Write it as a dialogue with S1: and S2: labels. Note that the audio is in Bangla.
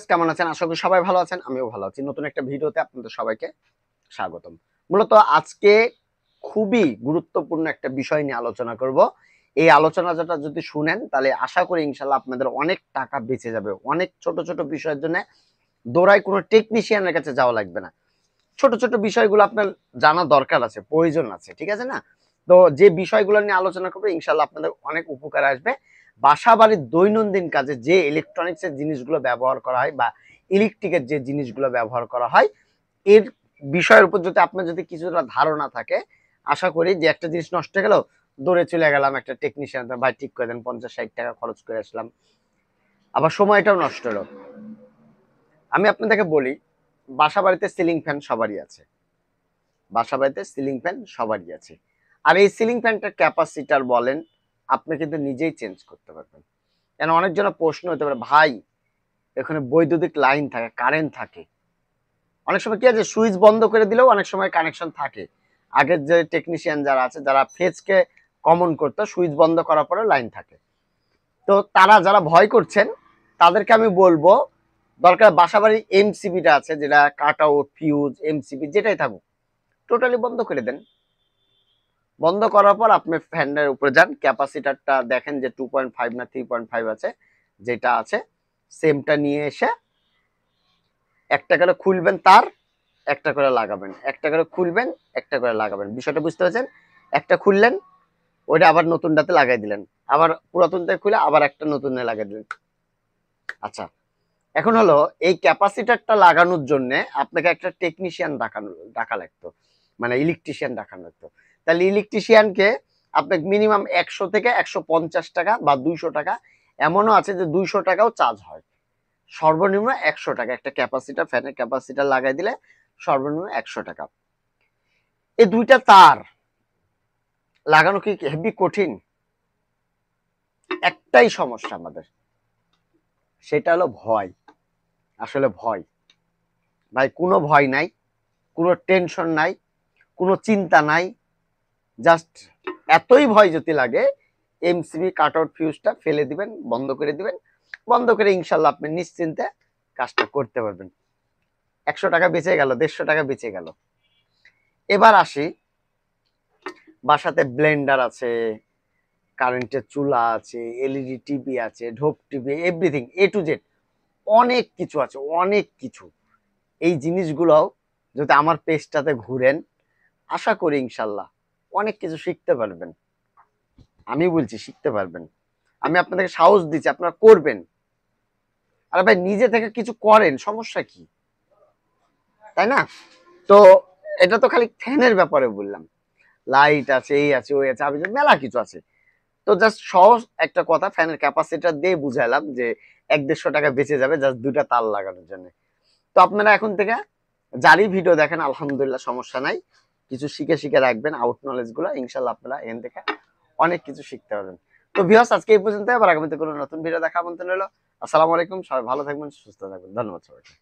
S1: কেমন আছেন? আশা করি সবাই ভালো আছেন, আমিও ভালো আছি। নতুন একটা ভিডিওতে আপনাদের সবাইকে স্বাগতম। মূলত আজকে খুবই গুরুত্বপূর্ণ একটা বিষয় নিয়ে আলোচনা করব। এই আলোচনাটা যদি শুনেন তাহলে আশা করি ইনশাল্লাহ আপনাদের অনেক টাকা বেঁচে যাবে। অনেক ছোট ছোট বিষয়ের জন্য দৌড়ায় কোনো টেকনিশিয়ানের কাছে যাওয়া লাগবে না। ছোট ছোট বিষয়গুলো আপনার জানা দরকার আছে, প্রয়োজন আছে, ঠিক আছে না? তো যে বিষয়গুলো নিয়ে আলোচনা করবো ইনশাল্লাহ আপনাদের অনেক উপকার আসবে। বাসা বাড়ির দৈনন্দিন কাজে যে ইলেকট্রনিক্স এর জিনিসগুলো ব্যবহার করা হয় বা ইলেকট্রিকের যে জিনিসগুলো ব্যবহার করা হয় এর বিষয়ের উপর যদি আপনার যদি কিছুটা ধারণা থাকে, আশা করি যে একটা জিনিস নষ্ট হয়ে গেল, দৌড়ে চলে গেলাম একটা টেকনিশিয়ান, ভাই ঠিক করে দেন, 50-60 টাকা খরচ করে আসলাম, আবার সময়টাও নষ্ট হলো। আমি আপনাদেরকে বলি, বাসা বাড়িতে সিলিং ফ্যান সবারই আছে, বাসা বাড়িতে সিলিং ফ্যান সবারই আছে। আর এই সিলিং ফ্যানটার ক্যাপাসিটার বলেন আপনি কিন্তু নিজেই চেঞ্জ করতে পারবেন। কেন অনেকজনের প্রশ্ন হতে পারে, ভাই এখানে বৈদ্যুতিক লাইন থাকে, কারেন্ট থাকে, অনেক সময় কি আছে সুইচ বন্ধ করে দিলেও অনেক সময় কানেকশন থাকে। আগের যে টেকনিশিয়ান যারা আছে যারা ফেজকে কমন করতো, সুইচ বন্ধ করার পরে লাইন থাকে। তো তারা যারা ভয় করছেন তাদেরকে আমি বলবো, দরকার বাসাবাড়ির এমসিবিটা আছে, যেটা কাট আউট ফিউজ এমসিবি যেটাই থাকুক, টোটালি বন্ধ করে দেন। বন্ধ করার পর আপনি ফ্যানের উপরে যান, ক্যাপাসিটারটা দেখেন যে 2.5 না 3.5 আছে, যেটা আছে সেমটা নিয়ে এসে একটা করে খুলবেন তার, একটা করে লাগাবেন, একটা করে খুলবেন, একটা করে লাগাবেন। বিষয়টা বুঝতে পারছেন? একটা খুললেন, ওইটা আবার নতুনটাতে লাগাই দিলেন, আবার পুরাতনটা খুলে আবার একটা নতুন লাগাই দিলেন। আচ্ছা, এখন হলো এই ক্যাপাসিটারটা লাগানোর জন্য আপনাকে একটা টেকনিশিয়ান ডাকা লাগতো, মানে ইলেকট্রিশিয়ান ডাকানো লাগতো। তাহলে ইলেকট্রিশিয়ানকে আপনাকে মিনিমাম 100 থেকে 150 টাকা বা 200 টাকা, এমনও আছে যে 200 টাকাও চার্জ হয়। সর্বনিম্ন 100 টাকা একটা ক্যাপাসিটার, ফ্যানের ক্যাপাসিটার লাগাই দিলে সর্বনিম্ন 100 টাকা। এই দুইটা তার লাগানো কি হেভি কঠিন? একটাই সমস্যা আমাদের, সেটা হলো ভয়। আসলে ভয়, ভাই কোনো ভয় নাই, কোনো টেনশন নাই, কোনো চিন্তা নাই। জাস্ট এতই ভয় যদি লাগে, এমসিবি কাট আউট ফিউজটা ফেলে দিবেন, বন্ধ করে দিবেন। বন্ধ করে ইনশাল্লাহ আপনি নিশ্চিন্তে কাজটা করতে পারবেন। 100 টাকা বেঁচে গেল, 150 টাকা বেঁচে গেল। এবার আসি, বাসাতে ব্লেন্ডার আছে, কারেন্টের চুলা আছে, এলইডি টিভি আছে, ঢোপ TV, everything A to Z অনেক কিছু আছে, অনেক কিছু। এই জিনিসগুলোও যদি আমার পেজটাতে ঘুরেন, আশা করি ইনশাল্লাহ অনেক কিছু শিখতে পারবেন। আমি বলছি শিখতে পারবেন, আমি আপনাদেরকে সাহস দিচ্ছি, আপনারা করবেন। আরে ভাই নিজে থেকে কিছু করেন, সমস্যা কি, তাই না? তো এটা তো খালি ফ্যানের ব্যাপারে বললাম, লাইট আছে, এই আছে, ওই আছে, মেলা কিছু আছে। তো জাস্ট সহজ একটা কথা ফ্যানের ক্যাপাসিটার দিয়ে বুঝাইলাম যে 100-150 টাকা বেঁচে যাবে জাস্ট দুইটা তার লাগানোর জন্য। তো আপনারা এখন থেকে যারই ভিডিও দেখেন আলহামদুলিল্লাহ সমস্যা নাই, কিছু শিখে শিখে রাখবেন আউট নলেজ গুলো, ইনশাল্লাহ আপনারা এখান থেকে অনেক কিছু শিখতে পারবেন। তো ভিউয়ার্স আজকে এই পর্যন্ত, আবার আগামীতে কোনো নতুন ভিডিও দেখা আমন্ত্রণ রইলো। আসসালামু আলাইকুম, সবাই ভালো থাকবেন, সুস্থ থাকবেন, ধন্যবাদ সবাইকে।